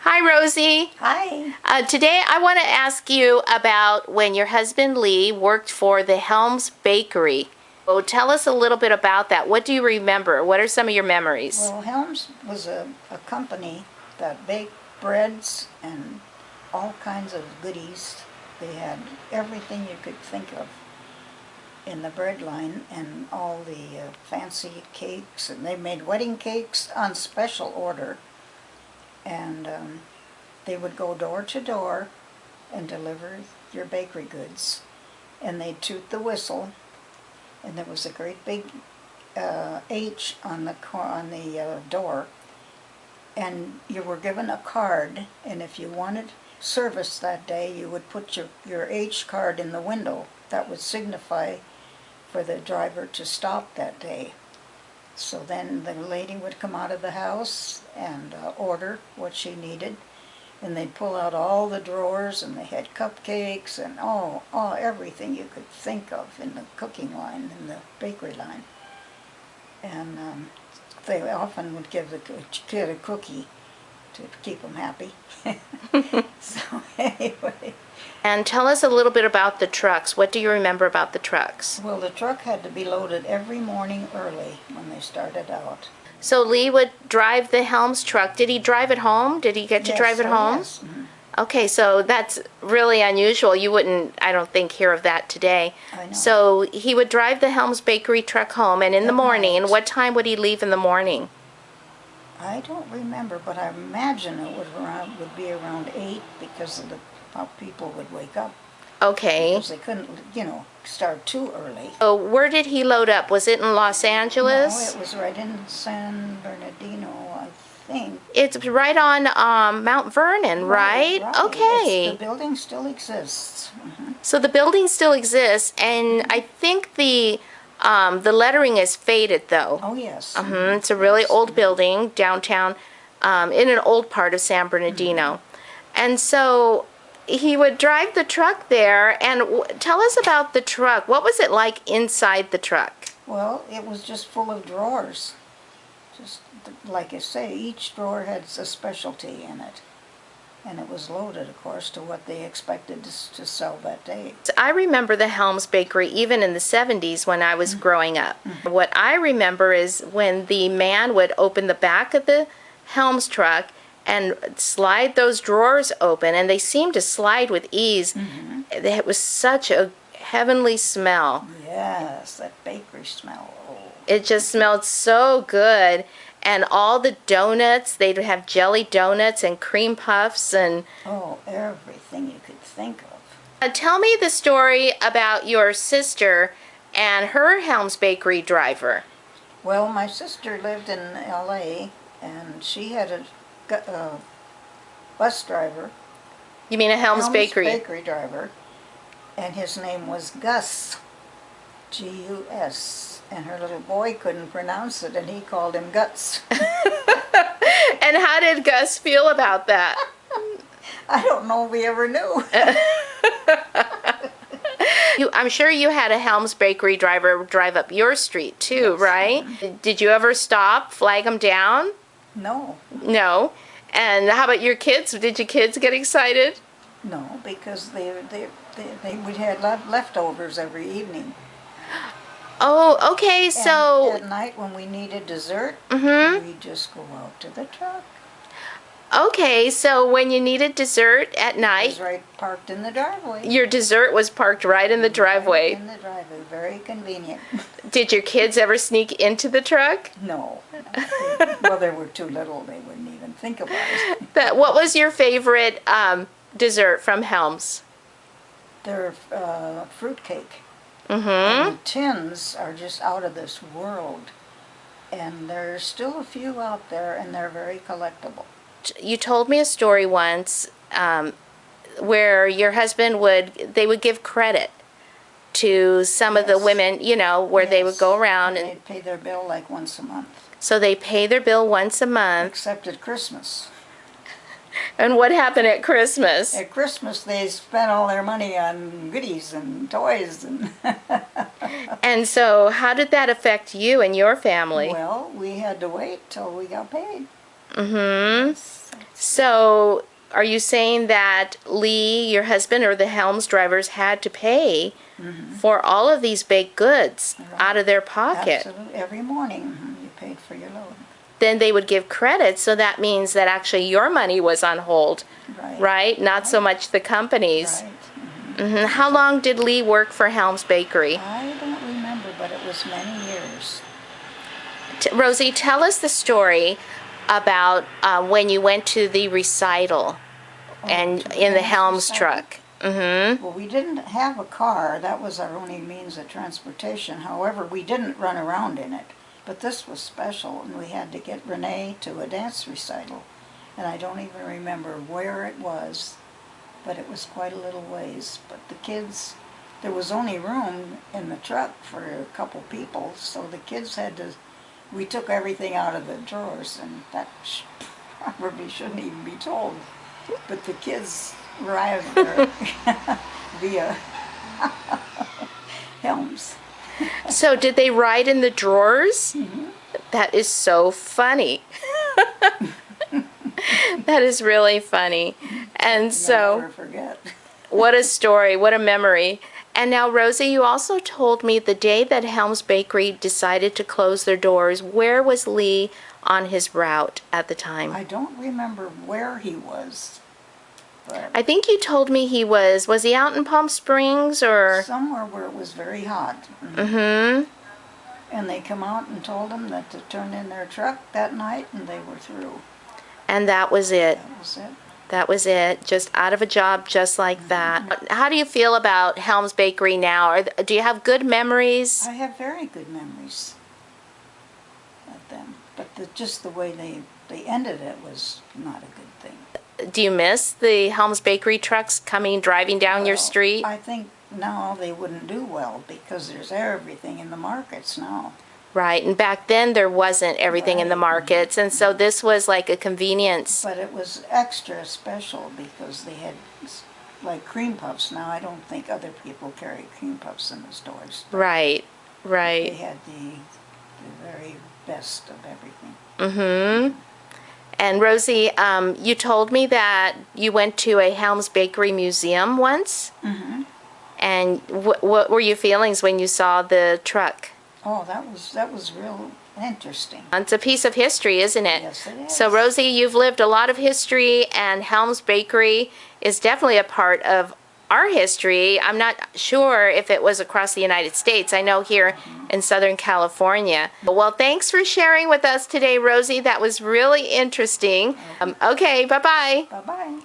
Hi, Rosie. Hi. Today I want to ask you about when your husband Lee worked for the Helms Bakery. Oh, tell us a little bit about that. What do you remember? What are some of your memories? Well, Helms was a company that baked breads and all kinds of goodies. They had everything you could think of in the bread line and all the fancy cakes. And they made wedding cakes on special order. And they would go door to door and deliver your bakery goods. And they'd toot the whistle. And there was a great big H on the door, and you were given a card, and if you wanted service that day, you would put your H card in the window. That would signify for the driver to stop that day. So then the lady would come out of the house and order what she needed, and they'd pull out all the drawers, and they had cupcakes and everything you could think of in the cooking line, in the bakery line. And they often would give the kid a cookie to keep them happy. So anyway. And tell us a little bit about the trucks. What do you remember about the trucks? Well, the truck had to be loaded every morning early when they started out. So Lee would drive the Helms truck. Did he drive it home? Did he get to drive it home? Yes. Mm-hmm. Okay, so that's really unusual. You wouldn't, I don't think, hear of that today. I know. So he would drive the Helms Bakery truck home, and in the At morning, night. what time would he leave in the morning? I don't remember, but I imagine it would be around 8 because of how people would wake up. Okay. Because they couldn't, start too early. So where did he load up? Was it in Los Angeles? No, it was right in San Bernardino, I think. It's right on Mount Vernon, right? Okay. The building still exists. Mm-hmm. So the building still exists, and I think the lettering is faded, though. Oh, yes. It's a really old building downtown in an old part of San Bernardino. And so he would drive the truck there, and tell us about the truck. What was it like inside the truck? Well, it was just full of drawers. Just like I say, each drawer had a specialty in it. And it was loaded, of course, to what they expected to sell that day. I remember the Helms Bakery even in the 70s when I was growing up. What I remember is when the man would open the back of the Helms truck and slide those drawers open, and they seemed to slide with ease. It was such a heavenly smell. Yes, that bakery smell. Oh. It just smelled so good. And all the donuts, they'd have jelly donuts and cream puffs and... Oh, everything you could think of. Tell me the story about your sister and her Helms Bakery driver. Well, my sister lived in L.A., and she had a bus driver. You mean a Helms Bakery? Bakery driver, and his name was Gus, G-U-S. And her little boy couldn't pronounce it, and he called him Guts. And how did Gus feel about that? I don't know if we ever knew. I'm sure you had a Helms Bakery driver drive up your street too, Yes. right? Did you ever stop, flag them down? No. No. And how about your kids? Did your kids get excited? No, because we had leftovers every evening. Oh, okay, so... And at night when we needed dessert, we'd just go out to the truck. Okay, so when you needed dessert at It night, was right parked in the driveway. your dessert was parked right in the driveway. Right in the driveway, very convenient. Did your kids ever sneak into the truck? No. Well, they were too little, they wouldn't even think about it. What was your favorite dessert from Helms? Their fruitcake. Mm-hmm. And the tins are just out of this world. And there's still a few out there, and they're very collectible. You told me a story once where your husband would give credit to some of the women, where they would go around and they'd pay their bill like once a month. So they pay their bill once a month. Except at Christmas. And what happened at Christmas? At Christmas, they spent all their money on goodies and toys. And so how did that affect you and your family? Well, we had to wait till we got paid. Mm-hmm. So, are you saying that Lee, your husband, or the Helms drivers had to pay for all of these baked goods out of their pocket? Absolutely. Every morning you paid for your load. Then they would give credit, so that means that actually your money was on hold, right? Not so much the company's. Right. How long did Lee work for Helms Bakery? I don't remember, but it was many years. Rosie, tell us the story about when you went to the recital and in the Helms truck. Well, we didn't have a car. That was our only means of transportation. However, we didn't run around in it. But this was special, and we had to get Renee to a dance recital. And I don't even remember where it was, but it was quite a little ways. But the kids, there was only room in the truck for a couple people, so the kids had to, we took everything out of the drawers, and that probably shouldn't even be told. But the kids arrived there via Helms. So did they ride in the drawers? Mm-hmm. That is so funny. That is really funny. And so, Never forget. what a story, what a memory. And now, Rosie, you also told me the day that Helms Bakery decided to close their doors, where was Lee on his route at the time? I don't remember where he was, but I think you told me was he out in Palm Springs or? somewhere where it was very hot. Mm-hmm. And they come out and told them that to turn in their truck that night, and they were through. And that was it. That was it. That was it. Just out of a job just like that. How do you feel about Helms Bakery now? Do you have good memories? I have very good memories of them, but just the way they ended it was not a good thing. Do you miss the Helms Bakery trucks driving down your street? I think now they wouldn't do well because there's everything in the markets now. Right, and back then there wasn't everything in the Right. markets, and so this was like a convenience. But it was extra special because they had like cream puffs. Now I don't think other people carry cream puffs in the stores. Right, They right. had the very best of everything. Mm-hmm. And Rosie, you told me that you went to a Helms Bakery museum once. Mm-hmm. And what were your feelings when you saw the truck? Oh, that was real interesting. It's a piece of history, isn't it? Yes, it is. So, Rosie, you've lived a lot of history, and Helms Bakery is definitely a part of our history. I'm not sure if it was across the United States. I know here in Southern California. Well, thanks for sharing with us today, Rosie. That was really interesting. Okay, bye-bye. Bye-bye.